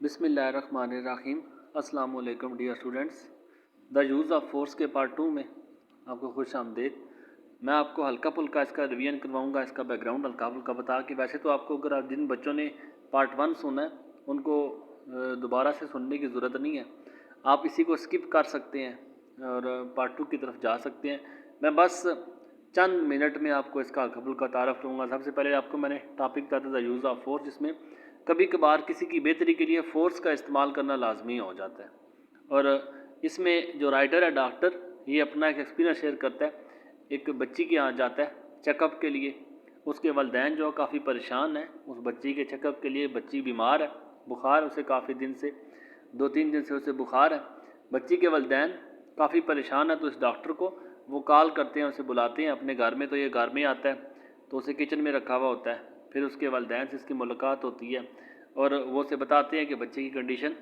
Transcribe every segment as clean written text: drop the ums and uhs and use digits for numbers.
बिस्मिल्लाहिर्रहमानिर्रहीम। अस्सलाम वालेकुम dear students. The use of force के पार्ट 2 में आपको खुश आमदीद। मैं आपको हल्का फुल्का इसका रिवीजन करवाऊंगा, इसका बैकग्राउंड हल्का फुल्का बता के। वैसे तो आपको अगर आप जिन बच्चों ने पार्ट 1 सुना है उनको दोबारा से सुनने की ज़रूरत नहीं है, आप इसी को स्किप कर सकते हैं और पार्ट 2 की तरफ जा सकते हैं। मैं बस चंद मिनट में आपको इसका हल्का फुल्का तारफ़ लूँगा। सबसे पहले आपको मैंने टॉपिक बताया था द यूज़ ऑफ फोर्स, जिसमें कभी कभार किसी की बेहतरी के लिए फ़ोर्स का इस्तेमाल करना लाजमी हो जाता है। और इसमें जो राइटर है डॉक्टर, ये अपना एक एक्सपीरियंस शेयर करता है। एक बच्ची के यहाँ जाता है चेकअप के लिए। उसके वालिदैन जो काफ़ी परेशान है उस बच्ची के चेकअप के लिए। बच्ची बीमार है, बुखार उसे काफ़ी दिन से 2-3 दिन से उसे बुखार है। बच्ची के वालिदैन काफ़ी परेशान है, तो इस डॉक्टर को वो कॉल करते हैं, उसे बुलाते हैं अपने घर में। तो ये घर में आता है तो उसे किचन में रखा हुआ होता है। फिर उसके वालिदैन से इसकी मुलाकात होती है और वो उसे बताते हैं कि बच्चे की कंडीशन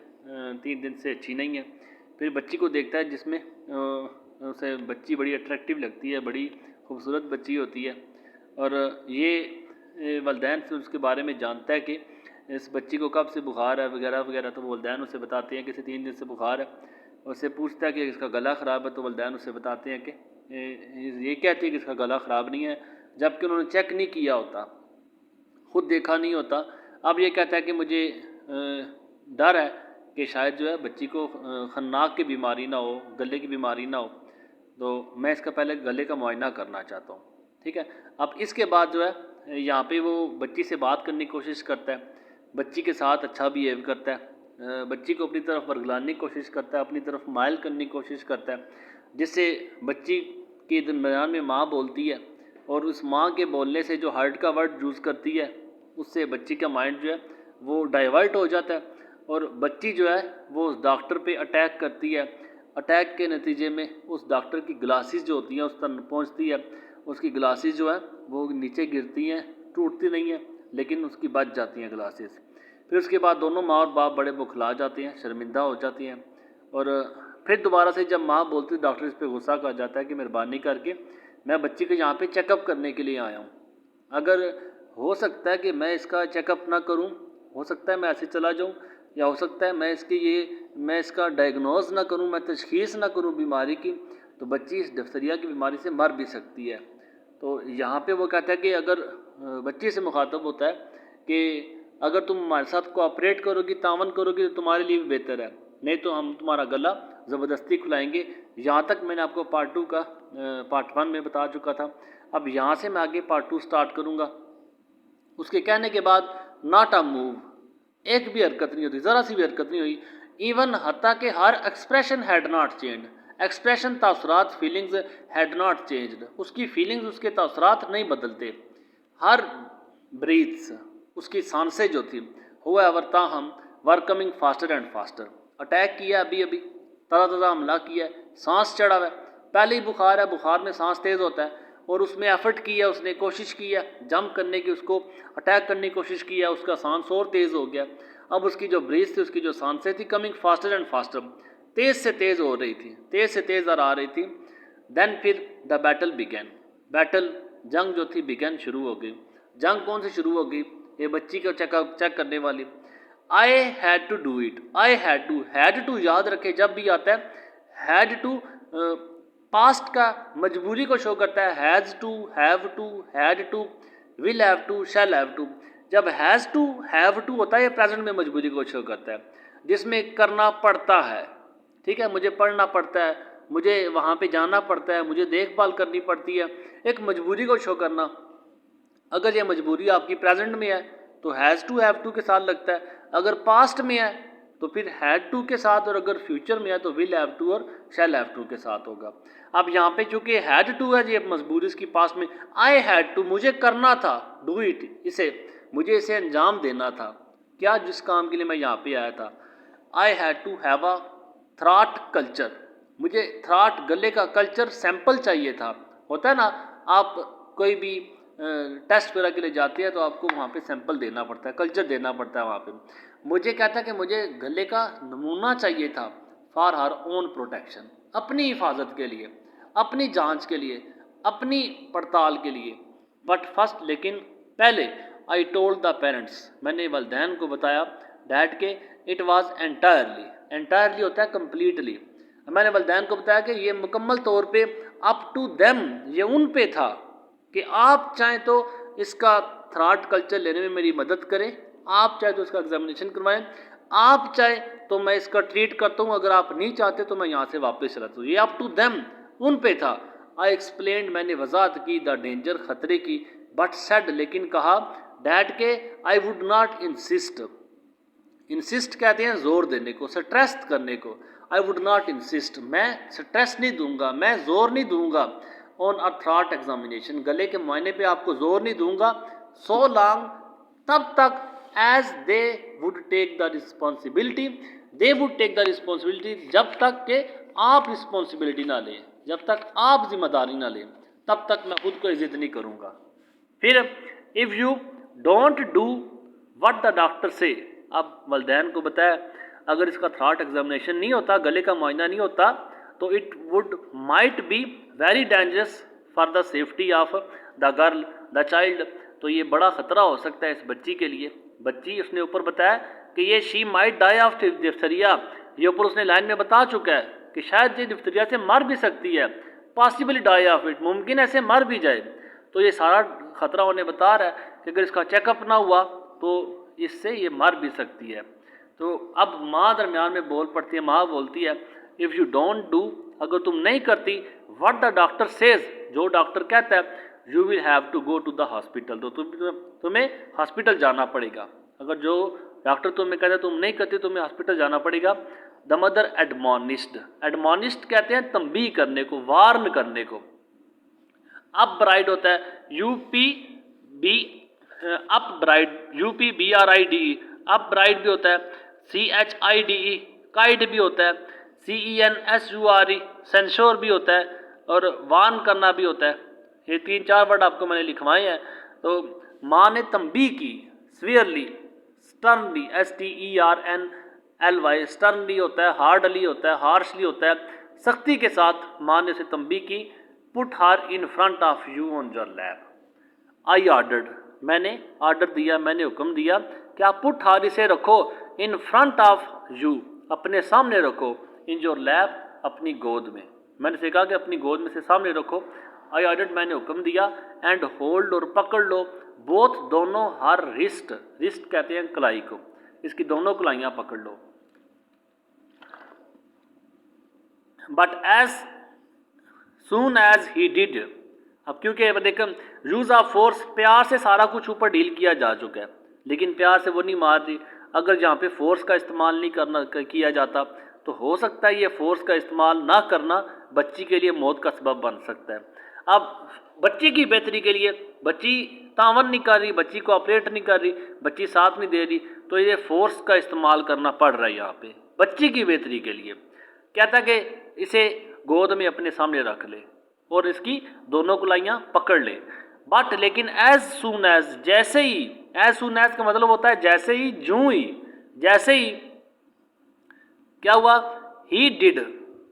3 दिन से अच्छी नहीं है। फिर बच्ची को देखता है, जिसमें उसे बच्ची बड़ी अट्रैक्टिव लगती है, बड़ी खूबसूरत बच्ची होती है। और ये वालिदैन से उसके बारे में जानता है कि इस बच्ची को कब से बुखार है वगैरह वगैरह। तो वालिदैन उसे बताते हैं कि इसे 3 दिन से बुखार है। उससे पूछता है कि इसका गला ख़राब है, तो वालिदैन उसे बताते हैं कि ये कहते हैं कि इसका गला ख़राब नहीं है, जबकि उन्होंने चेक नहीं किया होता, खुद देखा नहीं होता। अब ये कहता है कि मुझे डर है कि शायद जो है बच्ची को खन्नाक की बीमारी ना हो, गले की बीमारी ना हो, तो मैं इसका पहले गले का मुआयना करना चाहता हूँ। ठीक है। अब इसके बाद जो है यहाँ पे वो बच्ची से बात करने की कोशिश करता है, बच्ची के साथ अच्छा बिहेव करता है, बच्ची को अपनी तरफ वर्गलाने की कोशिश करता है, अपनी तरफ माइल करने की कोशिश करता है, जिससे बच्ची के दरमियान में माँ बोलती है और उस माँ के बोलने से जो हार्ट का वर्ड यूज़ करती है उससे बच्ची का माइंड जो है वो डाइवर्ट हो जाता है और बच्ची जो है वो उस डॉक्टर पे अटैक करती है। अटैक के नतीजे में उस डॉक्टर की ग्लासेस जो होती हैं उस तक पहुंचती है। उसकी ग्लासेस जो है वो नीचे गिरती हैं, टूटती नहीं है लेकिन उसकी बच जाती हैं ग्लासेस। फिर उसके बाद दोनों माँ और बाप बड़े बुखला जाते हैं, शर्मिंदा हो जाती हैं। और फिर दोबारा से जब माँ बोलती है, डॉक्टर इस पर गुस्सा कर जाता है कि मेहरबानी करके मैं बच्ची को यहाँ पे चेकअप करने के लिए आया हूँ, अगर हो सकता है कि मैं इसका चेकअप ना करूं, हो सकता है मैं ऐसे चला जाऊं, या हो सकता है मैं इसका डायग्नोज ना करूं, मैं तशखीस ना करूं बीमारी की, तो बच्ची इस डिप्थीरिया की बीमारी से मर भी सकती है। तो यहाँ पे वो कहता है कि अगर बच्ची से मुखातब होता है कि अगर तुम हमारे साथ कोऑपरेट करोगी, तावन करोगी, तो तुम्हारे लिए भी बेहतर है, नहीं तो हम तुम्हारा गला ज़बरदस्ती खुलाएंगे। यहाँ तक मैंने आपको पार्ट 2 का पार्ट 1 में बता चुका था। अब यहाँ से मैं आगे पार्ट 2 स्टार्ट करूँगा। उसके कहने के बाद नॉट अ मूव, एक भी हरकत नहीं होती, ज़रा सी भी हरकत नहीं हुई। इवन हत्ता के हर expression had not change, expression तासुरात फीलिंग्स हैड नॉट चेंज्ड, उसकी फीलिंग्स उसके तासुरात नहीं बदलते। हर ब्रीथ्स, उसकी सांसें जो थी, हुआ एवर ताहम were coming faster and faster. Attack किया अभी अभी, ताज़ा ताज़ा हमला किया है, सांस चढ़ा हुआ है, पहले ही बुखार है, बुखार में सांस तेज़ होता है, और उसमें एफर्ट किया, उसने कोशिश की है जंप करने की, उसको अटैक करने की कोशिश की है, उसका सांस और तेज़ हो गया। अब उसकी जो ब्रीथ थी, उसकी जो सांसें थी, कमिंग फास्टर एंड फास्टर, तेज़ से तेज़ हो रही थी, तेज़ से तेज़ आ रही थी। देन फिर द बैटल बिगैन, बैटल जंग जो थी बिगैन शुरू हो गई। जंग कौन सी शुरू हो गई? ये बच्ची को चेक करने वाली। I had to do it, I had to याद रखे जब भी आता है, हैड टू पास्ट का मजबूरी को शो करता है, has to, have to, had to, will have to, shall have to. जब हैज़ टू, हैव टू होता है, ये प्रेजेंट में मजबूरी को शो करता है, जिसमें करना पड़ता है। ठीक है, मुझे पढ़ना पड़ता है, मुझे वहाँ पे जाना पड़ता है, मुझे देखभाल करनी पड़ती है, एक मजबूरी को शो करना। अगर ये मजबूरी आपकी प्रेजेंट में है तो हैज़ टू, हैव टू के साथ लगता है, अगर पास्ट में है तो फिर हैड टू के साथ, और अगर फ्यूचर में है तो विल हैव टू और शैल हैव टू के साथ होगा। अब यहाँ पे चूंकि हैड टू है, ये मजबूरी इसकी पास्ट में, आई हैड टू, मुझे करना था, डू इट, इसे मुझे इसे अंजाम देना था, क्या जिस काम के लिए मैं यहाँ पे आया था। I had to have a throat culture, मुझे थ्रॉट गले का कल्चर सैंपल चाहिए था। होता है ना, आप कोई भी टेस्ट वगैरह के लिए जाते हैं तो आपको वहाँ पे सैंपल देना पड़ता है, कल्चर देना पड़ता है वहाँ पे। मुझे कहता है कि मुझे गले का नमूना चाहिए था फॉर हर ओन प्रोटेक्शन, अपनी हिफाजत के लिए, अपनी जांच के लिए, अपनी पड़ताल के लिए। बट फर्स्ट, लेकिन पहले, आई टोल्ड द पेरेंट्स, मैंने वालिदैन को बताया, डैट के इट वाज एंटायरली होता है कम्प्लीटली। मैंने वलदैन को बताया कि ये मुकम्मल तौर पे अप टू देम, ये उन पे था कि आप चाहें तो इसका थ्रॉट कल्चर लेने में मेरी मदद करें, आप चाहे तो इसका एग्जामिनेशन करवाएं, आप चाहे तो मैं इसका ट्रीट करता हूँ, अगर आप नहीं चाहते तो मैं यहाँ से वापस चलाता हूँ। ये अप टू देम, उन पे था। आई एक्सप्लेन, मैंने वजाहत की, द डेंजर, खतरे की, बट सेड, लेकिन कहा, डैट के I would not insist, insist कहते हैं जोर देने को, स्ट्रेस करने को। आई वुड नॉट इंसिस्ट, मैं स्ट्रेस नहीं दूंगा, मैं जोर नहीं दूंगा ऑन अ थ्रॉट एग्जामिनेशन, गले के मुआयने पे आपको जोर नहीं दूंगा, सो लॉन्ग, तब तक, as they would take the responsibility, they would take the responsibility, जब तक के आप रिस्पॉन्सिबिलिटी ना लें, जब तक आप जिम्मेदारी ना लें, तब तक मैं खुद को इज्जत नहीं करूँगा। फिर if you don't do what the doctor से, अब वलदैन को बताया अगर इसका थ्रॉट एग्जामिनेशन नहीं होता, गले का मुआयना नहीं होता, तो it would might be very dangerous for the safety of the girl, the child, तो ये बड़ा ख़तरा हो सकता है इस बच्ची के लिए। बच्ची, उसने ऊपर बताया कि ये she might die of diphtheria, ये ऊपर उसने लाइन में बता चुका है कि शायद ये डिफ्थीरिया से मर भी सकती है, पॉसिबली डाई ऑफ इट, मुमकिन ऐसे मर भी जाए। तो ये सारा ख़तरा उन्हें बता रहा है कि अगर इसका चेकअप ना हुआ तो इससे ये मर भी सकती है। तो अब माँ दरमियान में बोल पड़ती है, माँ बोलती है इफ़ यू डोंट डू, अगर तुम नहीं करती, व्हाट द डॉक्टर सेज, जो डॉक्टर कहता है, you will have to go to the hospital, तो तुम्हें हॉस्पिटल जाना पड़ेगा। अगर जो डॉक्टर तुम्हें कहता है तुम नहीं करती, तुम्हें हॉस्पिटल जाना पड़ेगा। द मदर एडमोनिस्ड, एडमोनिस्ड कहते हैं तंबीह करने को, वार्न करने को। अप ब्राइड होता है U P B, upbraid UPBRIDE, upbraid भी होता है CHIDE, काइड भी होता है CENSURE, सेंश्योर भी होता है, और वार्न करना भी होता है। ये 3-4 वर्ड आपको मैंने लिखवाए हैं। तो माँ ने तंबीह की, स्वियरली, स्टर्नली, STERNLY, स्टर्नली होता है, हार्डली होता है, हार्शली होता है, सख्ती के साथ माँ ने उसे तंबीह की। पुट हार in front of you on your lap, I ordered, मैंने ऑर्डर दिया, मैंने हुक्म दिया कि आप पुट हार, इसे रखो, इन फ्रंट ऑफ यू, अपने सामने रखो, इन योर लैप, अपनी गोद में। मैंने से कहा कि अपनी गोद में से सामने रखो। आई ऑर्डर्ड, मैंने हुक्म दिया। एंड होल्ड, और पकड़ लो, बोथ, दोनों, हर रिस्ट, रिस्ट कहते हैं कलाई को, इसकी दोनों कलाइयाँ पकड़ लो। But as soon as he did, अब क्योंकि देखो यूज़ ऑफ फोर्स, प्यार से सारा कुछ ऊपर डील किया जा चुका है, लेकिन प्यार से वो नहीं मार रही। अगर जहाँ पे फोर्स का इस्तेमाल नहीं किया जाता, तो हो सकता है ये फोर्स का इस्तेमाल ना करना बच्ची के लिए मौत का सबब बन सकता है। अब बच्ची की बेहतरी के लिए, बच्ची तावन नहीं कर रही, बच्ची को ऑपरेट नहीं कर रही, बच्ची साथ नहीं दे रही, तो ये फोर्स का इस्तेमाल करना पड़ रहा है यहाँ पे बच्ची की बेहतरी के लिए। कहता कि इसे गोद में अपने सामने रख ले और इसकी दोनों कलाइयाँ पकड़ ले। बट लेकिन एज सून एज, जैसे ही, एज सून एज का मतलब होता है जैसे ही, जूं ही, जैसे ही, क्या हुआ, ही डिड,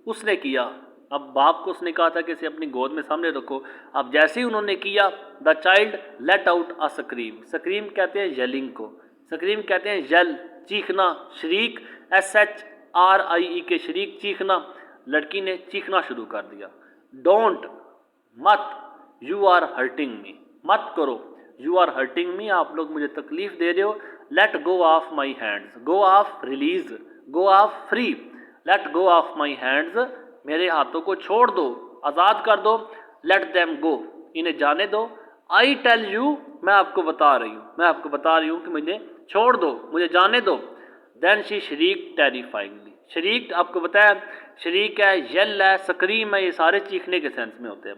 उसने किया। अब बाप को उसने कहा था कि इसे अपनी गोद में सामने रखो। अब जैसे ही उन्होंने किया, the child let out a scream, scream कहते हैं येलिंग को, स्क्रीम कहते हैं येल, चीखना, शरीक, SHRIE के शरीक, चीखना। लड़की ने चीखना शुरू कर दिया। डोंट, मत, यू आर हर्टिंग मी, मत करो, यू आर हर्टिंग मी, आप लोग मुझे तकलीफ दे रहे हो। Let go of my hands, go of release, go of free, let go of my hands, मेरे हाथों को छोड़ दो, आज़ाद कर दो। लेट देम गो, इन्हें जाने दो। आई टेल यू, मैं आपको बता रही हूँ, मैं आपको बता रही हूँ कि मुझे छोड़ दो, मुझे जाने दो। देन शी शरीक टेरिफाइंगली, शरीक आपको बताया, शरीक है, यल है, स्क्रीम है, ये सारे चीखने के सेंस में होते हैं।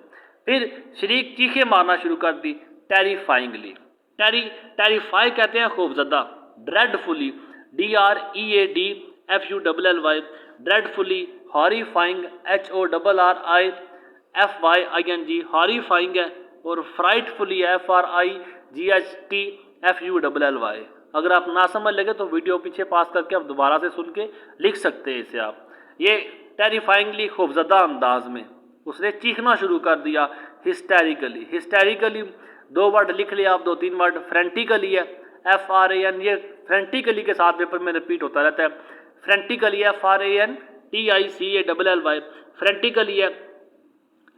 फिर शरीक चीखे मारना शुरू कर दी, टेरिफाइंगली, टेरिफाई कहते हैं खौफजदा, dreadfully, DREADFULLY, dreadfully, horrifying, HORRIFYING, horrifying है, और फ्राइटफुली, FRIGHTFULLY। अगर आप ना समझ लगे तो वीडियो पीछे पास करके आप दोबारा से सुन के लिख सकते हैं इसे आप। ये टेरिफाइंगली, खौफजदा अंदाज में उसने चीखना शुरू कर दिया। हिस्टेरिकली, हिस्टेरिकली 2 वर्ड लिख लिया आप, 2-3 वर्ड। फ्रेंटिकली है, FRAN, ये फ्रेंटिकली के साथ पेपर में रिपीट होता रहता है। फ्रेंटिकली है FRANTICALLY, फ्रेंटिकली है।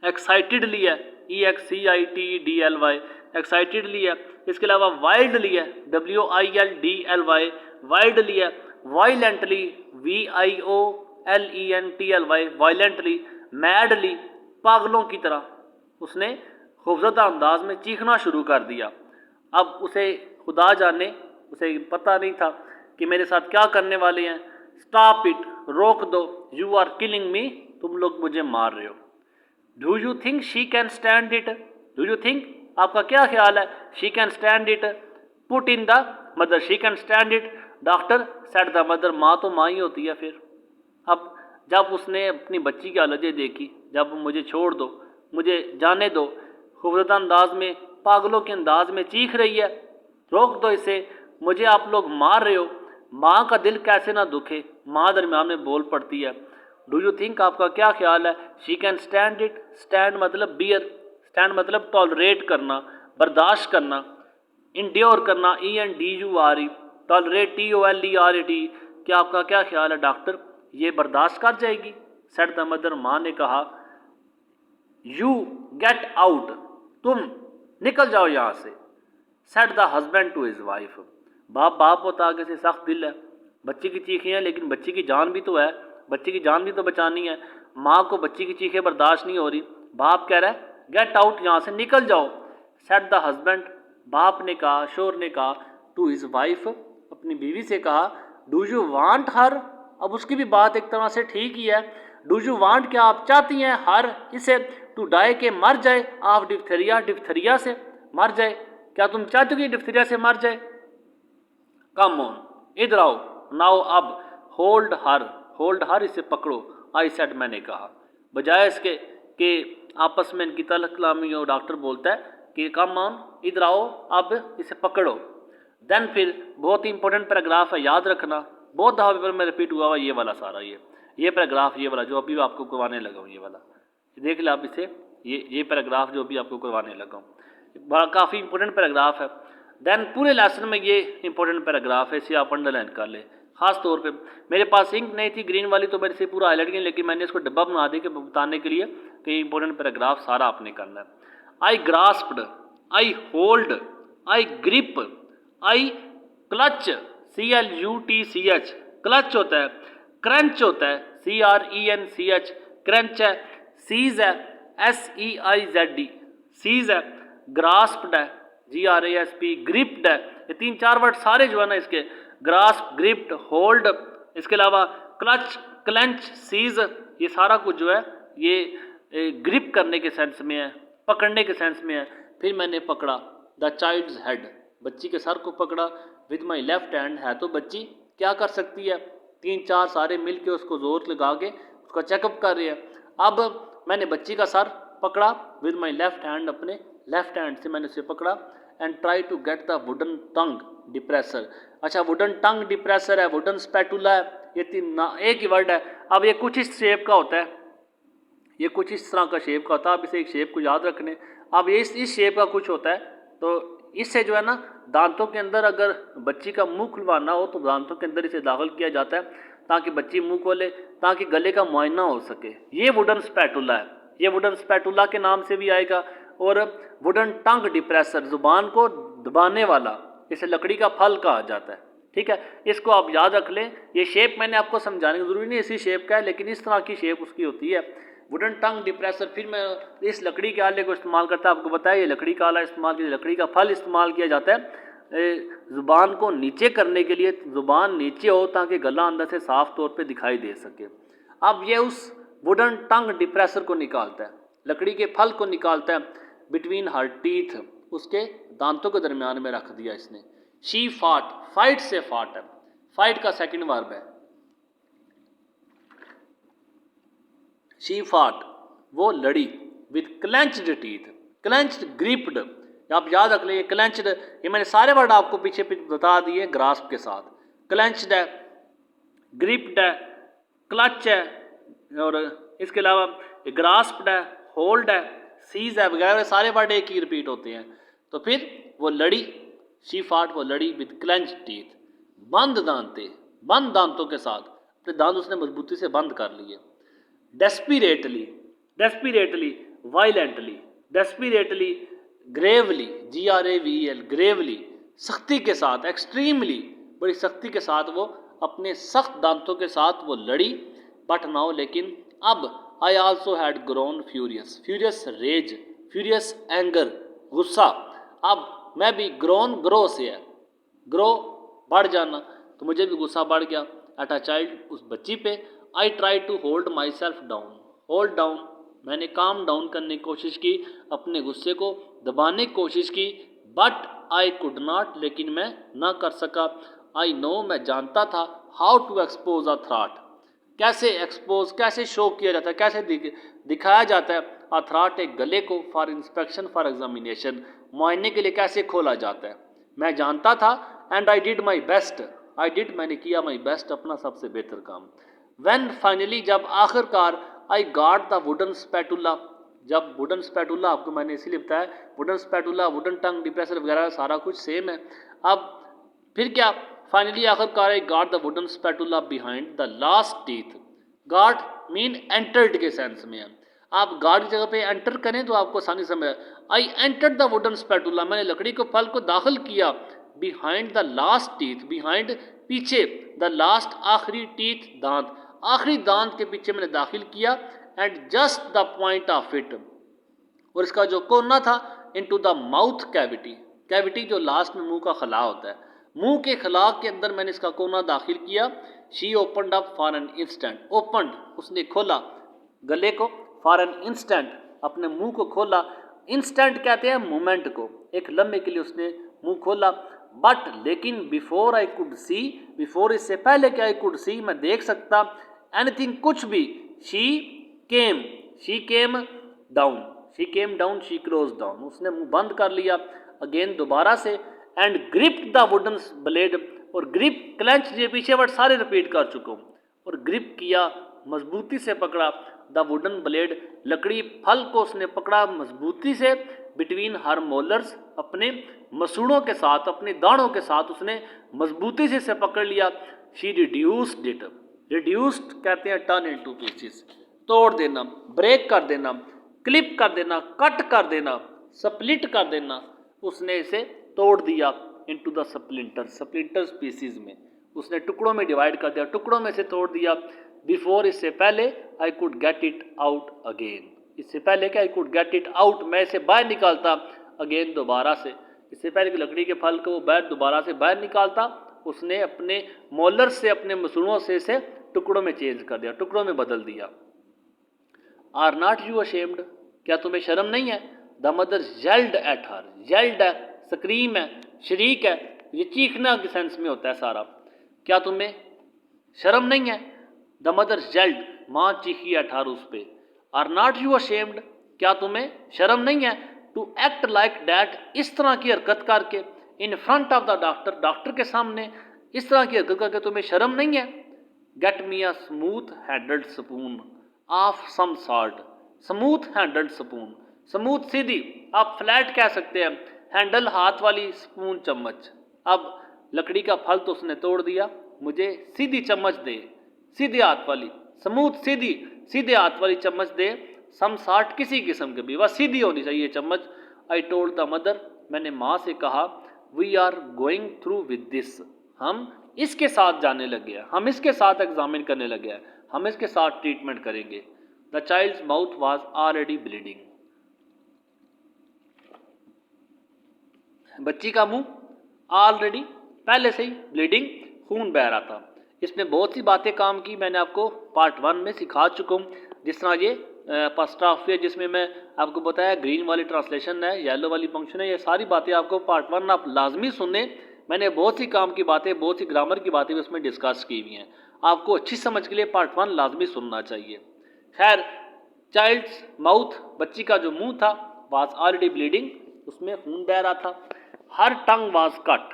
एक्साइटेडली है EXCITEDLY, एक्साइटेडली है। इसके अलावा वाइल्डली है WILDLY, वाइल्डली है। Violently VIOLENTLY, violently. मैडली, पागलों की तरह उसने खूबसूरत अंदाज में चीखना शुरू कर दिया। अब उसे खुदा जाने, उसे पता नहीं था कि मेरे साथ क्या करने वाले हैं। स्टॉप इट, रोक दो। यू आर किलिंग मी, तुम लोग मुझे मार रहे हो। Do you think she can stand it, do you think, आपका क्या ख्याल है, she can stand it, put in the mother, she can stand it, doctor said the mother, माँ तो माँ ही होती है फिर। अब जब उसने अपनी बच्ची की हालतें देखी, जब मुझे छोड़ दो, मुझे जाने दो, खूबसूरत अंदाज में, पागलों के अंदाज में चीख रही है, रोक दो इसे, मुझे आप लोग मार रहे हो। माँ का दिल कैसे ना दुखे, माँ दरम्यान में बोल पड़ती है। डू यू थिंक, आपका क्या ख्याल है, she can stand it, stand मतलब बियर, स्टैंड मतलब टॉलरेट करना, बर्दाश्त करना, इंड्योर करना ENDURE, टॉलरेट TOLERATE, क्या आपका क्या ख्याल है डॉक्टर, ये बर्दाश्त कर जाएगी। सेड द मदर, माँ ने कहा, यू गेट आउट, तुम निकल जाओ यहाँ से। Said the husband to his wife, बाप होता आगे से सख्त दिल है, बच्ची की चीखें हैं लेकिन बच्ची की जान भी तो है, बच्ची की जान भी तो बचानी है। माँ को बच्ची की चीखें बर्दाश्त नहीं हो रही, बाप कह रहा है गेट आउट, यहाँ से निकल जाओ। सेड द हस्बैंड, बाप ने कहा, शोर ने कहा, टू हिज वाइफ, अपनी बीवी से कहा, डू यू वांट हर, अब उसकी भी बात एक तरह से ठीक ही है। डू यू वांट, क्या आप चाहती हैं, हर, इसे, टू डाई, के मर जाए, ऑफ डिप्थेरिया, डिप्थेरिया से मर जाए, क्या तुम चाहते हो कि डिप्थेरिया से मर जाए। कम ऑन, इधर आओ, नाउ अब, होल्ड हर, इसे पकड़ो, आई सेड, मैंने कहा। बजाय इसके कि आपस में इनकी तल्ख कलामी हो, डॉक्टर बोलता है कि कम ऑन, इधर आओ, अब इसे पकड़ो। देन फिर बहुत ही इंपॉर्टेंट पैराग्राफ है, याद रखना, बहुत दफ़ा पेपर में रिपीट हुआ हुआ ये वाला सारा, ये पैराग्राफ, ये वाला जो अभी आपको करवाने लगा हूँ, ये वाला देख ले आप इसे, ये पैराग्राफ जो अभी आपको करवाने लगा हूँ, बड़ा काफ़ी इंपॉर्टेंट पैराग्राफ है। देन पूरे लेसन में ये इंपॉर्टेंट पैराग्राफ है, इसे आप अंडरलाइन कर ले। खास तौर पे मेरे पास इंक नहीं थी ग्रीन वाली, तो मेरे से पूरा हाईलाइट किया, लेकिन मैंने इसको डब्बा बना दिया कि बताने के लिए कि इंपॉर्टेंट पैराग्राफ सारा आपने करना है। I grasped, I hold, I grip, I clutch, CLUTCH, clutch होता है, क्रंच होता है, CRENCH, क्रंच है, सीज है, SEIZD, सीज है, ग्रास्प्ड है, GRASP, ग्रिप्ड है। ये 3-4 वर्ड सारे जो है ना इसके, ग्रास्प, ग्रिप्ड, होल्ड, इसके अलावा क्लच, क्लेंच, सीज, ये सारा कुछ जो है ये ग्रिप करने के सेंस में है, पकड़ने के सेंस में है। फिर मैंने पकड़ा द चाइल्ड्स हेड, बच्ची के सर को पकड़ा, विद माई लेफ्ट हैंड, है तो बच्ची क्या कर सकती है, 3-4 सारे मिल के उसको जोर लगा के उसका चेकअप कर रहे हैं। अब मैंने बच्ची का सर पकड़ा विद माई लेफ्ट हैंड, अपने लेफ्ट हैंड से मैंने उसे पकड़ा, and try to get the wooden tongue depressor. अच्छा, वुडन टंग डिप्रेसर है, वुडन स्पैटुला है, ये 3 एक ही वर्ड है। अब ये कुछ इस शेप का होता है, ये कुछ इस तरह का शेप का होता है, आप इसे एक शेप को याद रखने। अब ये इस शेप का कुछ होता है, तो इससे जो है ना दांतों के अंदर अगर बच्ची का मुंह खुलवाना हो तो दांतों के अंदर इसे दाखिल किया जाता है ताकि बच्ची मुंह खोले, ताकि गले का मुआयना हो सके। ये वुडन स्पैटुला है, ये वुडन स्पैटुला के नाम से भी आएगा। और वुडन टंग डिप्रेसर, जुबान को दबाने वाला, इसे लकड़ी का फल कहा जाता है। ठीक है, इसको आप याद रख लें। ये शेप मैंने आपको समझाने की जरूरी नहीं इसी शेप का है, लेकिन इस तरह की शेप उसकी होती है, वुडन टंग डिप्रेसर। फिर मैं इस लकड़ी के आले को इस्तेमाल करता है, आपको बताया ये लकड़ी का आला इस्तेमाल किया, लकड़ी का फल इस्तेमाल किया जाता है ज़ुबान को नीचे करने के लिए, ज़ुबान नीचे हो ताकि गला अंदर से साफ तौर पे दिखाई दे सके। अब ये उस वुडन टंग डिप्रेसर को निकालता है, लकड़ी के फल को निकालता है, बिटवीन हर टीथ, उसके दांतों के दरमियान में रख दिया इसने। शी फाट, फाइट से फाट है, फाइट का सेकंड वर्ब है। शी फाट, वो लड़ी, with clenched teeth, clenched, gripped, आप याद रख लें क्लेंच्ड, ये मैंने सारे वर्ड आपको पीछे बता दिए ग्रास्प के साथ। क्लेंच्ड है, ग्रिप्ड है, क्लच है, और इसके अलावा ग्रास्प्ड है, होल्ड है, सीज है, वगैरह सारे वर्ड एक ही रिपीट होते हैं। तो फिर वो लड़ी, शी फाट, वो लड़ी विद क्लेंच टीथ, बंद दांते, बंद दांतों के साथ, अपने दांत उसने मजबूती से बंद कर लिए। डेस्पिरेटली, डेस्पिरेटली, वायलेंटली, डेस्पिरेटली, ग्रेवली, GRAVEL, ग्रेवली, सख्ती के साथ, एक्सट्रीमली, बड़ी सख्ती के साथ वो अपने सख्त दांतों के साथ वो लड़ी। बट नाउ, लेकिन अब, I also had grown furious, furious rage, furious anger, गुस्सा। अब मैं भी, ग्रोन ग्रो से है, ग्रो बढ़ जाना, तो मुझे भी गुस्सा बढ़ गया। एट अ चाइल्ड, उस बच्ची पे। I try to hold my self down, hold down, मैंने काम डाउन करने की कोशिश की, अपने गुस्से को दबाने की कोशिश की। बट आई कुड नॉट, लेकिन मैं ना कर सका। आई नो, मैं जानता था, how to expose a throat, कैसे एक्सपोज, कैसे शो किया जाता है, कैसे दिखाया जाता है। अ थ्रॉट, एक गले को, फॉर इंस्पेक्शन, फॉर एग्जामिनेशन, मुआयने के लिए कैसे खोला जाता है, मैं जानता था। And I did my best, I did, मैंने किया, माई बेस्ट, अपना सबसे बेहतर काम। व्हेन फाइनली, जब आखिरकार, I got the wooden spatula, जब वुडन स्पैटुला, आपको मैंने इसीलिए बताया, wooden spatula, wooden tongue depressor वगैरह सारा कुछ सेम है। अब फिर क्या, फाइनली आखिरकार, I got the wooden spatula behind the last teeth, got mean entered के सेंस में है। आप गॉट की जगह पे एंटर करें तो आपको आसानी समझ। I entered the wooden spatula, मैंने लकड़ी के फल को दाखिल किया। Behind the last teeth, behind पीछे, द लास्ट आखिरी, टीथ दांत, आखिरी दांत के पीछे मैंने दाखिल किया। And just the point of it, और इसका जो कोना था, into the mouth cavity, cavity जो लास्ट में मुंह का खला होता है, मुंह के खला के अंदर मैंने इसका कोना दाखिल किया। She opened up for an instant, opened, उसने खोला गले को, फॉर एन इंस्टेंट, अपने मुंह को खोला। इंस्टेंट कहते हैं मोमेंट को, एक लम्हे के लिए उसने मुंह खोला। बट लेकिन, before I could see, before इससे पहले कि आई कुड सी, मैं देख सकता, एनीथिंग कुछ भी, she came, she came down, she came down, she close down, उसने मुंह बंद कर लिया। अगेन, दोबारा से। And gripped the wooden blade, और ग्रिप, क्लेंच, ये पीछे वर्ड सारे रिपीट कर चुका हूँ, और ग्रिप किया, मजबूती से पकड़ा। द वुडन ब्लेड, लकड़ी फल को उसने पकड़ा मजबूती से। बिटवीन हर मोलर्स, अपने मसूड़ों के साथ, अपने दाढ़ों के साथ उसने मजबूती से इसे पकड़ लिया। शी रिड्यूस्ड इट, रिड्यूस्ड कहते हैं टर्न इनटू पीसेस, तोड़ देना, ब्रेक कर देना, क्लिप कर देना, कट कर देना, स्प्लिट कर देना, उसने इसे तोड़ दिया। Into the splinter, splinter pieces में, उसने टुकड़ों में डिवाइड कर दिया, टुकड़ों में से तोड़ दिया। बिफोर, इससे पहले, I could get it out again, इससे पहले कि I could get it out, मैं इसे बाहर निकालता, अगेन, दोबारा से, इससे पहले कि लकड़ी के फल को वो बाहर दोबारा से बाहर निकालता, उसने अपने मोलर से, अपने मसूड़ों से इसे टुकड़ों में चेंज कर दिया, टुकड़ों में बदल दिया। आर नॉट यू अशेम्ड, क्या तुम्हें शर्म नहीं है? The mother yelled at her, yelled है, स्क्रीम है, शरीक है, ये चीखना के सेंस में होता है सारा। क्या तुम्हें शर्म नहीं है? द मदर येल्ड, माँ चीखी एट हर, उस पे। आर नॉट यू अशेम्ड, क्या तुम्हें शर्म नहीं है? टू एक्ट लाइक डैट, इस तरह की हरकत करके। In front of the doctor, doctor के सामने इस तरह की हरकत करके तुम्हें शर्म नहीं है? Get me a smooth handled spoon of some sort, smooth handled spoon, smooth सीधी, आप फ्लैट कह सकते हैं, हैंडल हाथ वाली, स्पून चम्मच। अब लकड़ी का फल तो उसने तोड़ दिया, मुझे सीधी चम्मच दे, सीधे हाथ वाली, स्मूथ सीधी, सीधे हाथ वाली चम्मच दे। सम सॉर्ट, किसी किस्म के भी, वह सीधी होनी चाहिए चम्मच। आई टोल्ड द मदर, मैंने माँ से कहा, we are going through with this, हम इसके साथ जाने लगे हैं, हम इसके साथ एग्जामिन करने लगे हैं, हम इसके साथ ट्रीटमेंट करेंगे। The child's mouth was already bleeding, बच्ची का मुंह ऑलरेडी पहले से ही ब्लीडिंग, खून बह रहा था। इसमें बहुत सी बातें काम की, मैंने आपको पार्ट 1 में सिखा चुका हूँ। जिस तरह ये पास्ट्राफी है, जिसमें मैं आपको बताया ग्रीन वाली ट्रांसलेशन है, येलो वाली फंक्शन है, ये सारी बातें आपको पार्ट 1 आप लाजमी सुनने। मैंने बहुत सी काम की बातें, बहुत सी ग्रामर की बातें भी उसमें डिस्कस की हुई हैं, आपको अच्छी समझ के लिए पार्ट 1 लाजमी सुनना चाहिए। खैर, चाइल्ड्स माउथ, बच्ची का जो मुंह था, वाज ऑलरेडी ब्लीडिंग, उसमें खून बह रहा था। हर टंग वाज कट,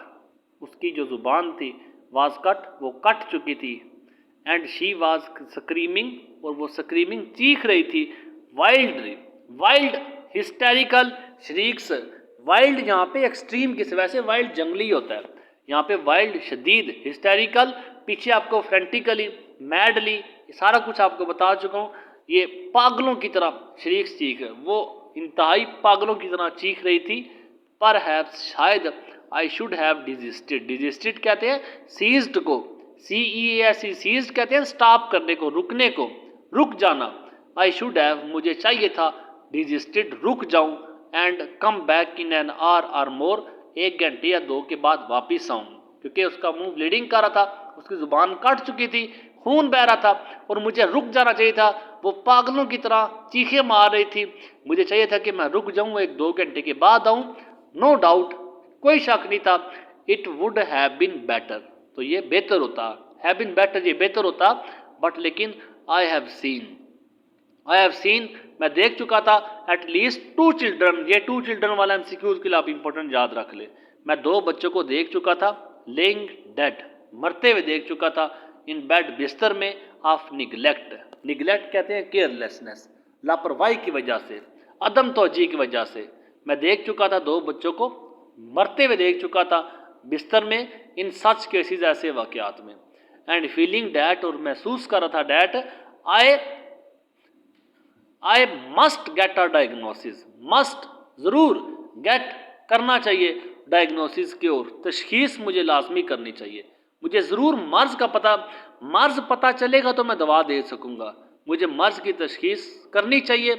उसकी जो जुबान थी, वाज कट, वो कट चुकी थी। एंड शी वाज स्क्रीमिंग, और वो स्क्रीमिंग चीख रही थी। वाइल्ड, वाइल्ड, हिस्टेरिकल श्रीक्स, वाइल्ड यहाँ पे एक्सट्रीम किस, वैसे वाइल्ड जंगली होता है, यहाँ पे वाइल्ड शदीद, हिस्टेरिकल पीछे आपको फ्रेंटिकली, मैडली, ये सारा कुछ आपको बता चुका हूँ। ये पागलों की तरह शरीक चीख है, वो इंतहाई पागलों की तरह चीख रही थी। पर है शायद आई शुड हैव डिजिस्टेड, डिजिस्टेड कहते हैं सीज्ड को, CEASE सीज्ड कहते हैं स्टॉप करने को, रुकने को, रुक जाना। आई शुड हैव मुझे चाहिए था, डिजिस्टेड रुक जाऊं, and come back in an hour और मोर, 1 घंटे या 2 के बाद वापिस आऊं, क्योंकि उसका मुंह ब्लीडिंग कर रहा था, उसकी जुबान कट चुकी थी, खून बह रहा था और मुझे रुक जाना चाहिए था। वो पागलों की तरह चीखें मार रही थी, मुझे चाहिए था कि मैं रुक जाऊं, 1-2 घंटे के बाद आऊं। नो डाउट, कोई शक नहीं था, it would have been better, तो ये बेहतर होता, हैव बीन बेटर ये बेहतर होता, बट लेकिन आई हैव सीन मैं देख चुका था एटलीस्ट 2 चिल्ड्रन, ये 2 चिल्ड्रन वाला एमसीक्यूज के लिए आप इंपॉर्टेंट याद रख ले। मैं 2 बच्चों को देख चुका था, लेइंग डेड, मरते हुए देख चुका था, इन बेड बिस्तर में, ऑफ निगलेक्ट, निगलेक्ट कहते हैं केयरलेसनेस, लापरवाही की वजह से, अदम तवज्जो की वजह से। मैं देख चुका था 2 बच्चों को मरते हुए देख चुका था बिस्तर में, इन सच केसेस ऐसे वाकयात में। एंड फीलिंग डैट, और महसूस कर रहा था that, I must get a diagnosis, must जरूर, गेट करना चाहिए, डायग्नोसिस की ओर, तशखीस मुझे लाजमी करनी चाहिए, मुझे ज़रूर मर्ज़ का पता, मर्ज़ पता चलेगा तो मैं दवा दे सकूँगा, मुझे मर्ज़ की तशखीस करनी चाहिए।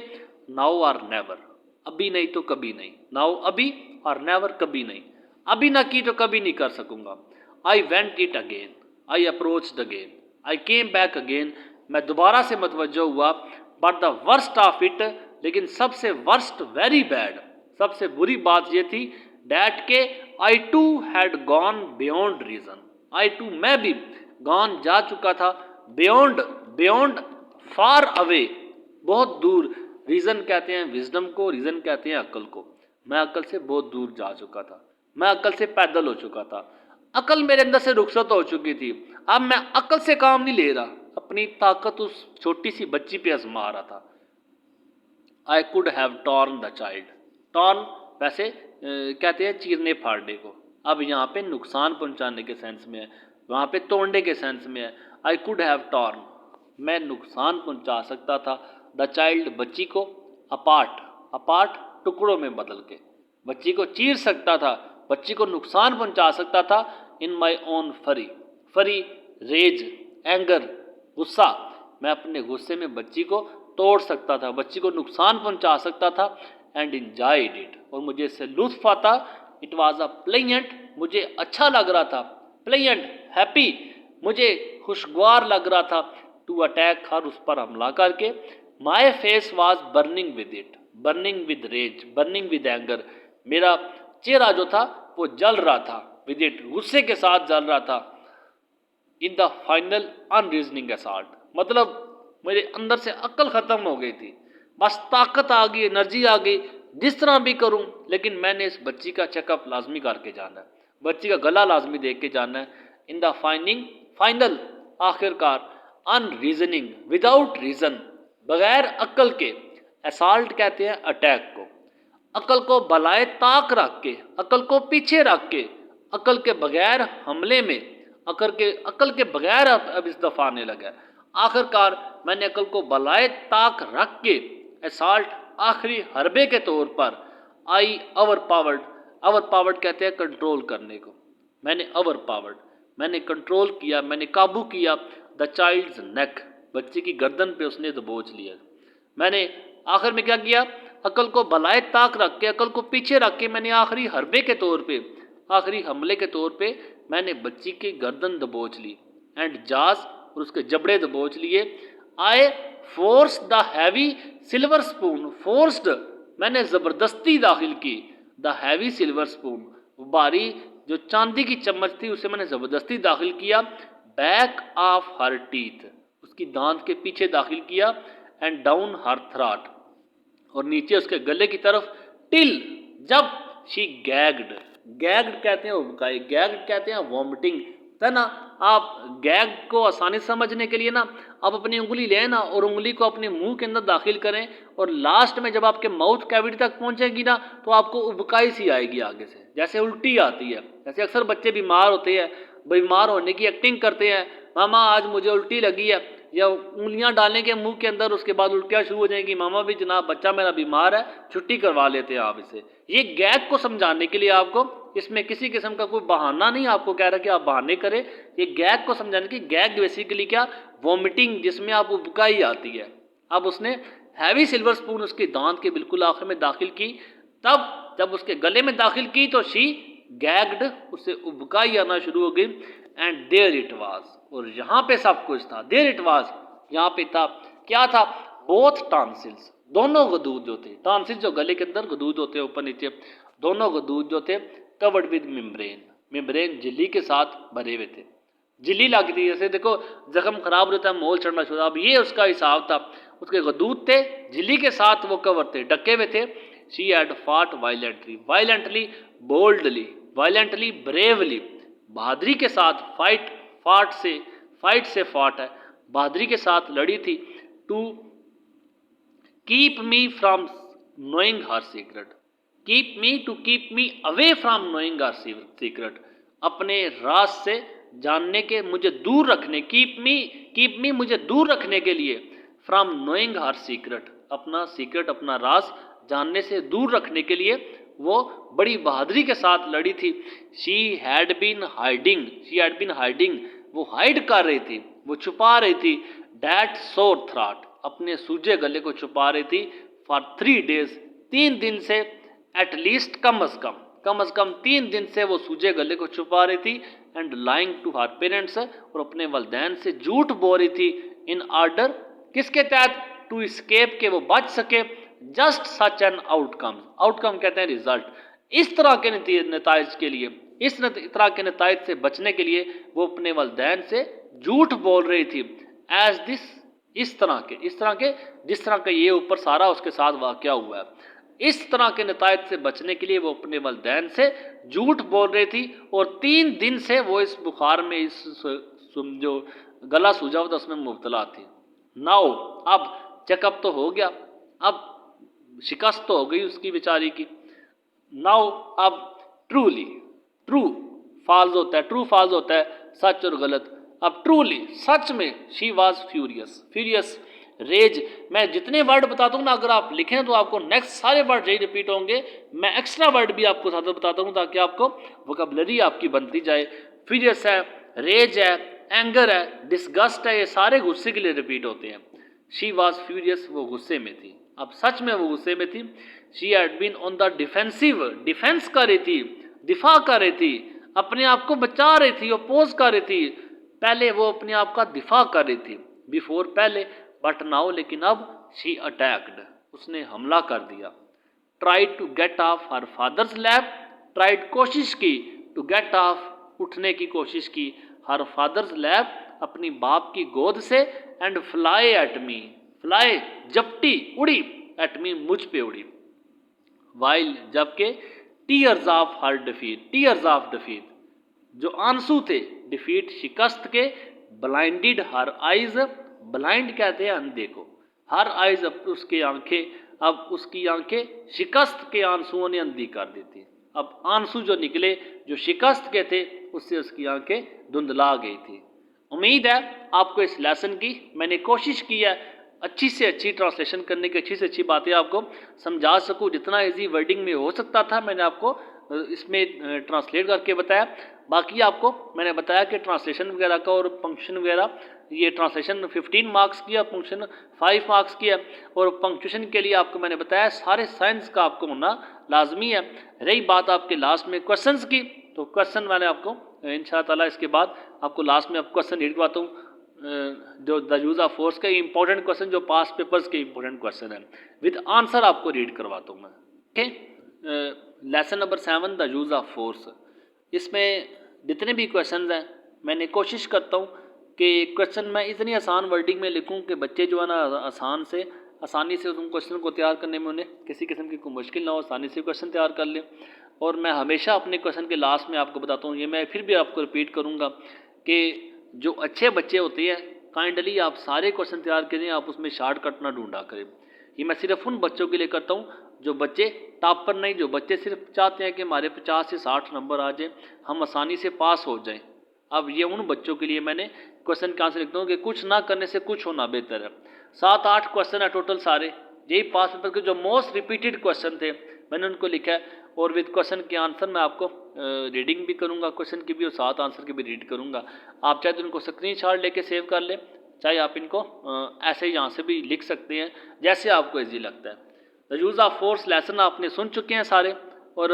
नाउ और नेवर, अभी नहीं तो कभी नहीं, नाउ अभी और नेवर कभी नहीं, अभी ना की तो कभी नहीं कर सकूँगा। I went it again, I approached again, I came back again, मैं दोबारा से मतवज्जो हुआ, but the worst of it, लेकिन सबसे वर्स्ट, वेरी बैड, सबसे बुरी बात ये थी डैट के I too had gone beyond reason, I too मैं भी, गॉन जा चुका था, बियॉन्ड, बियॉन्ड फार अवे, बहुत दूर, रीज़न कहते हैं विजडम को, रीज़न कहते हैं अक्ल को, मैं अक्ल से बहुत दूर जा चुका था, मैं अक्ल से पैदल हो चुका था, अक्ल मेरे अंदर से रुखसत हो चुकी थी, अब मैं अक्ल से काम नहीं ले रहा, अपनी ताकत उस छोटी सी बच्ची पे आजमा रहा था। I could have torn the child, torn वैसे कहते हैं चीरने फाड़ने को, अब यहाँ पे नुकसान पहुँचाने के सेंस में है, वहाँ पे तोड़ने के सेंस में है। आई कुड हैव टॉर्न, मैं नुकसान पहुँचा सकता था, द चाइल्ड बच्ची को, अपार्ट, अपार्ट टुकड़ों में बदल के, बच्ची को चीर सकता था, बच्ची को नुकसान पहुँचा सकता था, इन माई ओन फरी, फरी रेज, एंगर, गुस्सा, मैं अपने गुस्से में बच्ची को तोड़ सकता था, बच्ची को नुकसान पहुंचा सकता था, एंड इंजॉयड इट, और मुझे इससे लुत्फ आता, इट वाज अ प्लेजेंट, मुझे अच्छा लग रहा था, प्लेजेंट हैप्पी, मुझे खुशगवार लग रहा था, टू अटैक हर, उस पर हमला करके, my face was burning with it, burning with rage, burning with anger, मेरा चेहरा जो था वो जल रहा था, विद इट गुस्से के साथ जल रहा था, इन द फाइनल अनरीजनिंग असॉल्ट, मतलब मेरे अंदर से अक्ल ख़त्म हो गई थी, बस ताकत आ गई, एनर्जी आ गई, जिस तरह भी करूं, लेकिन मैंने इस बच्ची का चेकअप लाजमी करके जाना है, बच्ची का गला लाजमी देख के जाना है। इन द फाइनल आखिरकार, अनरीजनिंग विदाउट रीज़न, बगैर अक्ल के, असॉल्ट कहते हैं अटैक को, अक्ल को भलाए ताक रख के, अक्ल को पीछे रख के, अक्ल के बगैर हमले में, अक्ल के बगैर अब इस दफ़ा आने लगा। आखिरकार मैंने अक्ल को बलाए ताक रख के, असॉल्ट आखिरी हरबे के तौर पर, आई ओवर पावर्ड कहते हैं कंट्रोल करने को, मैंने ओवर पावर्ड, मैंने कंट्रोल किया, मैंने काबू किया, द चाइल्ड्स नेक, बच्चे की गर्दन पे उसने दबोच लिया। मैंने आखिर में क्या किया, अक्ल को भलाए ताक रख के, अक्ल को पीछे रख के, मैंने आखिरी हरबे के तौर पे, आखिरी हमले के तौर पे मैंने बच्ची की गर्दन दबोच ली, एंड जाज, और उसके जबड़े दबोच लिए। I force the heavy silver spoon, forced मैंने ज़बरदस्ती दाखिल की, द हैवी सिल्वर स्पून, भारी जो चांदी की चम्मच थी उसे मैंने ज़बरदस्ती दाखिल किया, बैक ऑफ हर टीथ, उसकी दांत के पीछे दाखिल किया, एंड डाउन हर थ्रॉट, और नीचे उसके गले की तरफ, टिल जब शी गैग्ड, गैग्ड कहते हैं उबकाई, गैग्ड कहते हैं वॉमिटिंग, है ना। आप गैग को आसानी से समझने के लिए ना आप अपनी उंगली लें ना और उंगली को अपने मुंह के अंदर दाखिल करें और लास्ट में जब आपके माउथ कैविटी तक पहुंचेगी ना तो आपको उबकाई सी आएगी आगे से, जैसे उल्टी आती है। जैसे अक्सर बच्चे बीमार होते हैं, बीमार होने की एक्टिंग करते हैं, मामा आज मुझे उल्टी लगी है, या उंगलियां डालेंगे मुंह के अंदर, उसके बाद उल्टियां शुरू हो जाएंगी, मामा भी जनाब बच्चा मेरा बीमार है, छुट्टी करवा लेते हैं आप इसे। ये गैग को समझाने के लिए आपको, इसमें किसी किस्म का कोई बहाना नहीं आपको कह रहा कि आप बहाने करें, ये गैग को समझाने की। गैग बेसिकली क्या, वॉमिटिंग, जिसमें आप उबकाई आती है। अब उसने हैवी सिल्वर स्पून उसके दांत के बिल्कुल आखिर में दाखिल की, तब जब उसके गले में दाखिल की तो शी गैग्ड, उससे उबकाई आना शुरू हो गई। एंड देयर इट वाज, और यहाँ पे सब कुछ था। देयर इट वाज, यहाँ पे था, क्या था, बोथ टॉन्सिल्स, दोनों गदूद जो थे, टॉन्सिल्स जो गले के अंदर गदूद होते हैं ऊपर नीचे, दोनों गदूद जो थे कवर्ड विद मेम्ब्रेन, मेम्ब्रेन झिल्ली के साथ भरे हुए थे। झिल्ली लगती है, जैसे देखो जख्म खराब रहता है मोल चढ़ना शुरू, अब ये उसका हिसाब था, उसके गदूद थे, झिल्ली के साथ वो कवर थे, ढके हुए थे। She had fought violently, violently boldly, violently bravely, बहादुरी के साथ, फाइट से फॉट है, बहादुरी के साथ लड़ी थी। To keep me from knowing her secret, keep me, to keep me away from knowing her secret, अपने राज से जानने के, मुझे दूर रखने, कीप मी मुझे दूर रखने के लिए, फ्रॉम नोइंग हर सीक्रेट, अपना सीक्रेट, अपना राज जानने से दूर रखने के लिए वो बड़ी बहादुरी के साथ लड़ी थी। शी हैड बीन हाइडिंग, वो हाइड कर रही थी, वो छुपा रही थी। डैट सोर थ्रॉट, अपने सूजे गले को छुपा रही थी। फॉर 3 days, 3 दिन से, एटलीस्ट कम अज कम 3 दिन से वो सूजे गले को छुपा रही थी। And lying to her parents, और अपने वालिदैन से झूठ बोल रही थी। इन ऑर्डर, किसके तहत, टू स्केप, के वो बच सके। जस्ट सच एन आउटकम कहते हैं रिजल्ट, इस तरह के नताइज के लिए, इस तरह के नताइज से बचने के लिए वो अपने वालिदैन से झूठ बोल रही थी। एज दिस, इस तरह के जिस तरह का ये ऊपर सारा उसके साथ वाकया हुआ है, इस तरह के नताइज से बचने के लिए वो अपने वालिदैन से झूठ बोल रही थी। और 3 दिन से वो इस बुखार में, इस जो गला सूजा हुआ था उसमें मुब्तला थी। नाउ, अब चेकअप तो हो गया, अब शिकस्त तो हो गई उसकी बेचारी की। नाउ अब ट्रूली, ट्रू फॉल्स होता है, ट्रू फॉल्स होता है सच और गलत। अब ट्रूली, सच में, शी वाज फ्यूरियस, रेज। मैं जितने वर्ड बताता हूँ ना, अगर आप लिखें तो आपको नेक्स्ट सारे वर्ड यही रिपीट होंगे। मैं एक्स्ट्रा वर्ड भी आपको साथ बताता हूँ ताकि आपको वोकैबुलरी आपकी बनती जाए। फ्यूरियस है, रेज है, एंगर है, डिसगस्ट है, ये सारे गुस्से के लिए रिपीट होते हैं। शी वाज फ्यूरियस, वो गुस्से में थी, अब सच में वो गुस्से में थी। She had been on the defensive, defence कर रही थी, दिफा कर रही थी, अपने आप को बचा रही थी, अपोज कर रही थी। पहले वो अपने आप का दिफा कर रही थी, बिफोर, पहले, बट नाउ, लेकिन अब, शी अटैक्ड, उसने हमला कर दिया। Tried to get off her father's lap, tried, कोशिश की, टू गेट ऑफ, उठने की कोशिश की, हर फादर्स लैप, अपनी बाप की गोद से। And fly at me, fly, जपटी, उड़ी, एट मी, मुझ पे उड़ी। वाइल, जबकि, tears of her defeat, tears of defeat, जो आंसू थे, डिफीट, शिकस्त के। ब्लाइंडेड हर आइज, ब्लाइंड कहते हैं अंधे को, हर आइज, उसकी आंखें, अब उसकी आंखें शिकस्त के आंसुओं ने अंधी कर दी थी। अब आंसू जो निकले जो शिकस्त के थे उससे उसकी आंखें धुंधला गई थी। उम्मीद है आपको इस लेसन की, मैंने कोशिश की है अच्छी से अच्छी ट्रांसलेशन करने की, अच्छी से अच्छी बातें आपको समझा सकूं। जितना इजी वर्डिंग में हो सकता था मैंने आपको इसमें ट्रांसलेट करके बताया। बाकी आपको मैंने बताया कि ट्रांसलेशन वगैरह का और पंक्चुएशन वगैरह, ये ट्रांसलेशन 15 मार्क्स की है, पंक्चुएशन 5 मार्क्स की है। और पंक्चुएशन के लिए आपको मैंने बताया सारे साइंस का आपको होना लाजमी है। रही बात आपके लास्ट में क्वेश्चंस की, तो क्वेश्चन मैंने आपको इंशाअल्लाह इसके बाद आपको लास्ट में आपको क्वेश्चन रीड करवाता हूँ, जो द यूज़ ऑफ फोर्स के इंपॉर्टेंट क्वेश्चन, जो पास पेपर्स के इंपॉर्टेंट क्वेश्चन है, विद आंसर आपको रीड करवाता हूँ मैं। Okay, lesson number 7, the use of force. इसमें जितने भी क्वेश्चन हैं मैंने कोशिश करता हूँ कि क्वेश्चन मैं इतनी आसान वर्डिंग में लिखूँ कि बच्चे जो है ना आसानी से उन क्वेश्चन को तैयार करने में उन्हें किसी किस्म की कोई मुश्किल ना हो, आसानी से क्वेश्चन तैयार कर लें। और मैं हमेशा अपने क्वेश्चन के लास्ट में आपको बताता हूँ, ये मैं फिर भी आपको रिपीट करूँगा कि जो अच्छे बच्चे होते हैं काइंडली आप सारे क्वेश्चन तैयार करें, आप उसमें शॉर्टकट ना ढूंढा करें। ये मैं सिर्फ उन बच्चों के लिए करता हूँ जो बच्चे टॉपर नहीं, जो बच्चे सिर्फ चाहते हैं कि हमारे 50 से 60 नंबर आ जाए, हम आसानी से पास हो जाएं। अब ये उन बच्चों के लिए मैंने क्वेश्चन का आंसर लिखता हूँ कि कुछ ना करने से कुछ होना बेहतर है। 7-8 क्वेश्चन है टोटल सारे, यही पास पेपर के जो मोस्ट रिपीटेड क्वेश्चन थे मैंने उनको लिखा है, और विद क्वेश्चन के आंसर मैं आपको रीडिंग भी करूँगा क्वेश्चन की भी, और 7 आंसर की भी रीड करूँगा। आप चाहे तो उनको स्क्रीनशॉट लेके सेव कर लें, चाहे आप इनको ऐसे ही यहाँ से भी लिख सकते हैं, जैसे आपको ईजी लगता है। The use of force lesson आपने सुन चुके हैं सारे, और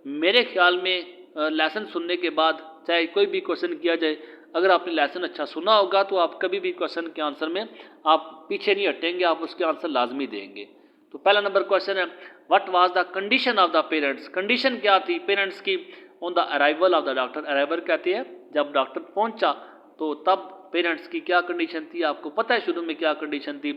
मेरे ख्याल में लेसन सुनने के बाद चाहे कोई भी क्वेश्चन किया जाए, अगर आपने लेसन अच्छा सुना होगा तो आप कभी भी क्वेश्चन के आंसर में आप पीछे नहीं हटेंगे, आप उसके आंसर लाजमी देंगे। तो पहला नंबर क्वेश्चन है, what was the condition of the parents. Condition क्या थी पेरेंट्स की on the arrival of the doctor. Arrival कहते हैं जब डॉक्टर पहुंचा, तो तब पेरेंट्स की क्या कंडीशन थी, आपको पता है शुरू में क्या कंडीशन थी।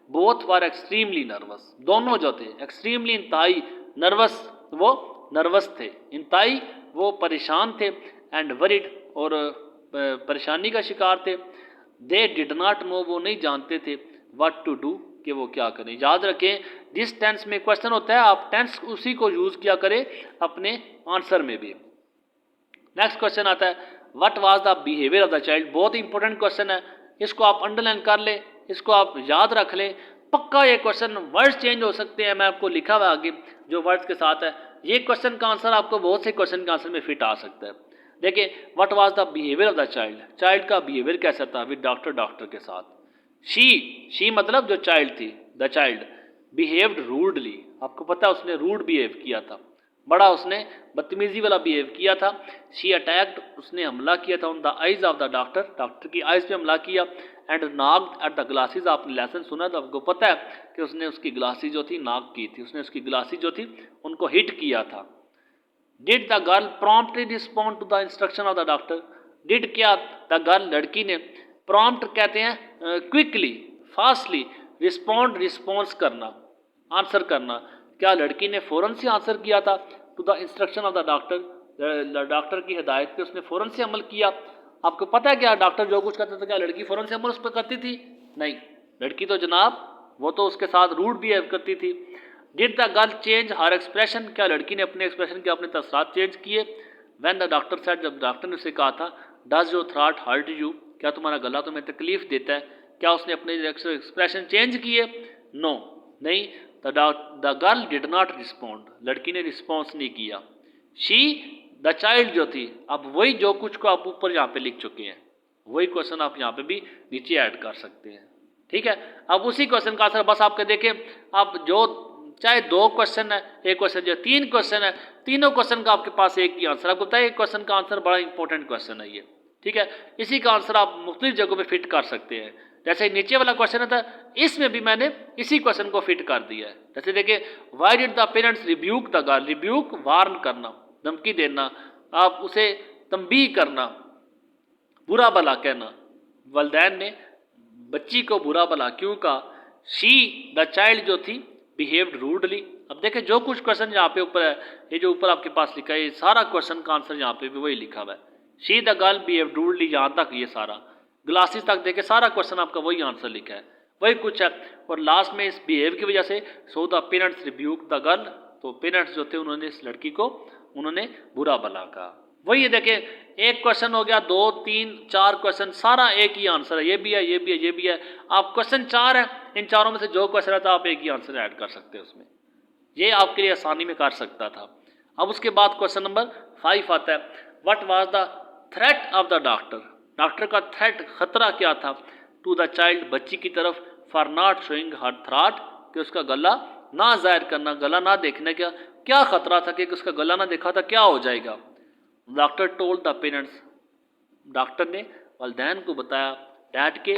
बोथ वर एक्सट्रीमली नर्वस, दोनों जो थे एक्सट्रीमली इंतहाई नर्वस, वो नर्वस थे, इंतहाई वो परेशान थे, एंड वरिड और परेशानी का शिकार थे। दे डिड नॉट नो, वो नहीं जानते थे, व्हाट टू डू, कि वो क्या करें। याद रखें जिस टेंस में क्वेश्चन होता है आप टेंस उसी को यूज किया करें अपने आंसर में भी। नेक्स्ट क्वेश्चन आता है, what was the behaviour of the child. बहुत इंपॉर्टेंट क्वेश्चन है, इसको आप अंडरलाइन कर ले, इसको आप याद रख लें पक्का। ये क्वेश्चन वर्ड्स चेंज हो सकते हैं, मैं आपको लिखा हुआ आगे जो वर्ड्स के साथ है। ये क्वेश्चन का आंसर आपको बहुत से क्वेश्चन के आंसर में फिट आ सकता है। देखिए what was the behaviour of the child, child का बिहेवियर कैसा था विद डॉक्टर, डॉक्टर के साथ। शी मतलब जो चाइल्ड थी, द चाइल्ड बिहेव्ड रूडली, आपको पता है उसने रूड बिहेव किया था, बड़ा उसने बदतमीजी वाला बिहेव किया था। शी अटैक्ड, उसने हमला किया था on the eyes of the doctor, doctor की आइज पे हमला किया। And knocked at the glasses, आपने लेसन सुना तो आपको पता है कि उसने उसकी ग्लासेस जो थी नॉक की थी, उसने उसकी ग्लासेस जो थी उनको हिट किया था। Did the girl promptly respond to the instruction of the doctor. Did क्या, द गर्ल लड़की ने, प्रॉम्प्ट कहते हैं क्विकली फास्टली, रिस्पॉन्ड रिस्पॉन्स करना, आंसर करना, क्या लड़की ने फ़ौरन से आंसर किया था to the instruction of the doctor, doctor की हिदायत पे उसने फ़ौरन से अमल किया। आपको पता है क्या डॉक्टर जो कुछ करता था क्या लड़की फ़ौरन से अमल उस पर करती थी? नहीं, लड़की तो जनाब वो तो उसके साथ रूड बिहेव करती थी। Did the girl change her expression, क्या लड़की ने अपने एक्सप्रेशन के अपने तसरात चेंज किए। व्हेन द डॉक्टर सेड, जब डॉक्टर ने उसे कहा था, does your throat hurt you, क्या तुम्हारा गला तुम्हें तकलीफ देता है, क्या उसने अपने एक्सप्रेशन चेंज किए? नो, नहीं। The girl did not respond, लड़की ने रिस्पॉन्स नहीं किया। शी द चाइल्ड जो थी, अब वही जो कुछ को आप ऊपर यहाँ पे लिख चुके हैं वही क्वेश्चन आप यहाँ पे भी नीचे ऐड कर सकते हैं, ठीक है। अब उसी क्वेश्चन का आंसर बस आपके देखें, आप जो चाहे 2 क्वेश्चन है, एक क्वेश्चन जो 3 क्वेश्चन है, तीनों क्वेश्चन का आपके पास एक ही आंसर। आपको पता है एक क्वेश्चन का आंसर बड़ा इंपॉर्टेंट क्वेश्चन है ये, ठीक है। इसी का आंसर आप मुख्तलिफ जगहों पे फिट कर सकते हैं। जैसे नीचे वाला क्वेश्चन था, इसमें भी मैंने इसी क्वेश्चन को फिट कर दिया है। जैसे देखिए, why did the parents rebuke the girl, rebuke warn करना, धमकी देना, आप उसे तंबीह करना, बुरा भला कहना। वलदैन ने बच्ची को बुरा भला क्यों कहा? शी द चाइल्ड जो थी बिहेव्ड रूडली। अब देखें जो कुछ क्वेश्चन यहाँ पे ऊपर है, ये जो ऊपर आपके पास लिखा है, ये सारा क्वेश्चन का आंसर यहाँ पे भी वही लिखा हुआ है। She the girl behaved rudely, यहाँ तक ये सारा, ग्लासेस तक देखे सारा क्वेश्चन आपका वही आंसर लिखा है, वही कुछ है। और लास्ट में इस बिहेव की वजह से so the parents rebuke the girl, तो पेरेंट्स जो थे उन्होंने इस लड़की को उन्होंने बुरा भला कहा। वही है देखें, एक क्वेश्चन हो गया, 2 3 4 क्वेश्चन, सारा एक ही आंसर है, ये भी है, ये भी है, ये भी है। आप क्वेश्चन 4 है, इन चारों में से जो क्वेश्चन रहता है आप एक ही आंसर ऐड कर सकते हैं उसमें, ये आपके लिए आसानी में कर सकता था। अब उसके बाद क्वेश्चन नंबर 5 आता है, what was the threat of the doctor, doctor का थ्रेट खतरा क्या था टू द चाइल्ड, बच्ची की तरफ, for not showing her throat, कि उसका गला ना जाहिर करना, गला ना देखने का क्या खतरा था कि उसका गला ना देखा था क्या हो जाएगा। Doctor told the parents, doctor ने वालिदैन को बताया डैट के,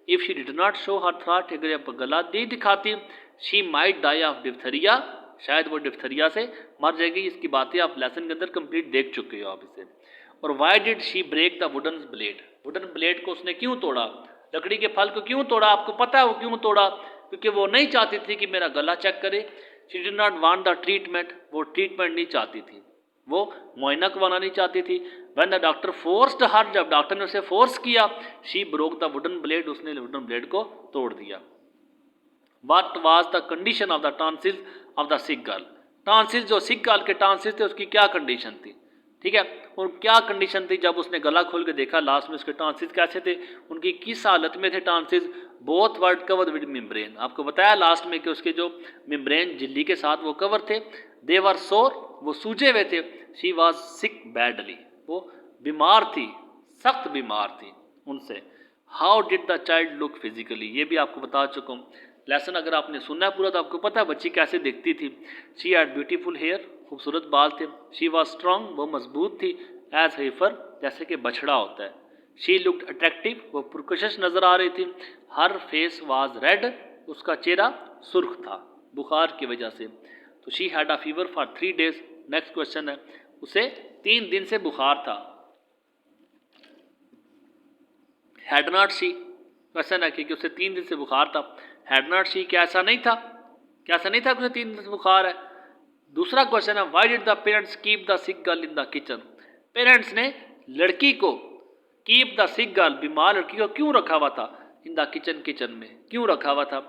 if she did not show her throat, अगर आप गला नहीं दिखाती, she might die of diphtheria, शायद वो डिप्थेरिया से मर जाएगी। इसकी बातें आप लेसन के अंदर कंप्लीट देख चुके हो आप इसे। और why did she break the wooden blade, wooden blade को उसने क्यों तोड़ा, लकड़ी के फल को क्यों तोड़ा? आपको पता है वो क्यों तोड़ा? क्योंकि वो नहीं चाहती थी कि मेरा गला चेक करे। She did not want the treatment, वो ट्रीटमेंट नहीं चाहती थी, वो मुआयना करवाना नहीं चाहती थी। व्हेन द डॉक्टर फोर्स्ड हर, जब डॉक्टर ने उसे फोर्स किया, she broke the wooden blade, उसने वुडन ब्लेड को तोड़ दिया। What was the condition of the tonsils of the sick girl? Tonsil जो सिक गर्ल के टॉन्सिल थे उसकी क्या कंडीशन थी, ठीक है, और क्या कंडीशन थी जब उसने गला खोल के देखा लास्ट में उसके टॉन्सिल कैसे थे, उनकी किस हालत में थे tonsil. Both word covered with membrane, आपको बताया लास्ट में कि उसके जो मेम्ब्रेन झिल्ली के साथ वो कवर थे। दे वर सोर, वो सूजे हुए थे। शी वॉज सिक बैडली, वो बीमार थी, सख्त बीमार थी उनसे। How did the child look physically, ये भी आपको बता चुका हूँ। लेसन अगर आपने सुनना है पूरा तो आपको पता है बच्ची कैसे दिखती थी। शी हैड ब्यूटीफुल हेयर, खूबसूरत बाल थे। शी वॉज स्ट्रॉन्ग, वो मजबूत थी। एज हेफर, जैसे कि बछड़ा होता है। शी लुक्ड अट्रैक्टिव, वो पुरकशिश नजर आ रही थी। हर फेस वाज रेड, उसका चेहरा सुर्ख था बुखार की वजह से। तो she had a fever for 3 days। Next question है, उसे 3 दिन से बुखार था। हैड नॉट शी, क्वेश्चन है कि उसे 3 दिन से बुखार था। हैड नॉट शी, क्या ऐसा नहीं था, क्या ऐसा नहीं था कि उसे 3 दिन से बुखार है। दूसरा क्वेश्चन है, why did the parents keep the sick girl in the kitchen, parents ने लड़की को कीप द सिक गर्ल, बीमार लड़की को क्यों रखा हुआ था, इन द किचन, किचन में क्यों रखा हुआ था।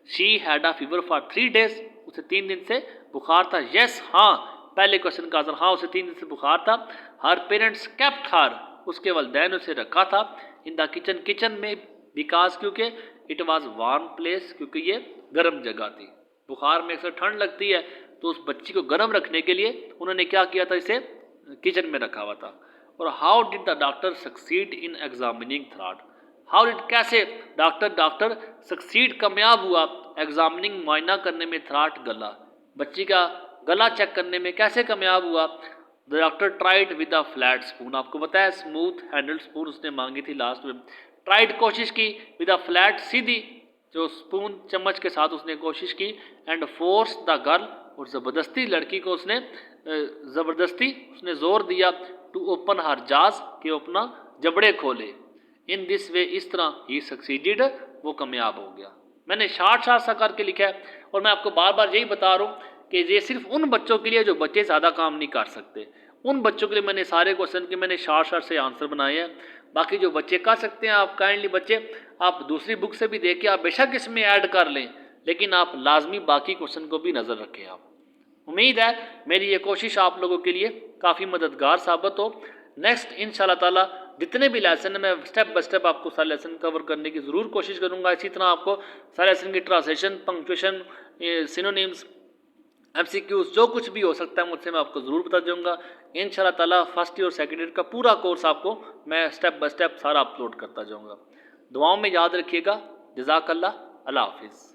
She had a fever for 3 days, उसे 3 दिन से बुखार था। यस, हाँ, पहले क्वेश्चन का आंसर हाँ, उसे 3 दिन से बुखार था। हर पेरेंट्स केप्ट हर, उसके वालिदैन उसे रखा था। इन द किचन, किचन में, बिकॉज क्योंकि इट वॉज वार्म प्लेस, क्योंकि ये गर्म जगह थी। बुखार में अक्सर ठंड लगती है तो उस बच्ची को गर्म रखने के लिए उन्होंने क्या किया था, इसे किचन में रखा हुआ था। और how did the doctor succeed in examining throat, how did, कैसे डॉक्टर सक्सीड, कामयाब हुआ, एग्जामिनिंग, मुआयना करने में, थ्रॉट, गला, बच्ची का गला चेक करने में कैसे कामयाब हुआ। The doctor tried with a flat spoon, आपको बताया स्मूथ हैंडल्ड स्पून उसने मांगी थी लास्ट में। ट्राइड, कोशिश की, विद अ फ्लैट, सीधी जो स्पून चम्मच के साथ उसने कोशिश की। एंड फोर्स द गर्ल, और ज़बरदस्ती लड़की को उसने ज़बरदस्ती उसने जोर दिया, टू ओपन हर जाज, कि अपना जबड़े खोले। इन दिस वे, इस तरह, ही सक्सीडेड, वो कामयाब हो गया। मैंने शार्ट सा करके लिखा है और मैं आपको बार बार यही बता रहा हूँ कि ये सिर्फ उन बच्चों के लिए जो बच्चे ज़्यादा काम नहीं कर सकते, उन बच्चों के लिए मैंने सारे क्वेश्चन के मैंने शार्ट से आंसर बनाए हैं। बाकी जो बच्चे कर सकते हैं, आप काइंडली बच्चे आप दूसरी बुक से भी देख के आप बेशक इसमें ऐड कर लें, लेकिन आप लाजमी बाकी क्वेश्चन को भी नज़र रखें। आप, उम्मीद है मेरी ये कोशिश आप लोगों के लिए काफ़ी मददगार साबित हो। नेक्स्ट इंशाल्लाह ताला जितने भी लेसन है मैं स्टेप बाय स्टेप आपको सारे लेसन कवर करने की ज़रूर कोशिश करूँगा। इसी तरह आपको सारे लेसन की ट्रांसलेशन, पंक्चुएशन, सिनोनिम्स, MCQs, जो कुछ भी हो सकता है मुझसे मैं आपको ज़रूर बता दूँगा। इंशाल्लाह ताला फर्स्ट ईयर और सेकेंड ईयर का पूरा कोर्स आपको मैं स्टेप बाय स्टेप सारा अपलोड करता जाऊँगा। दुआओं में याद रखिएगा। जज़ाकल्लाह, अल्लाह हाफिज़।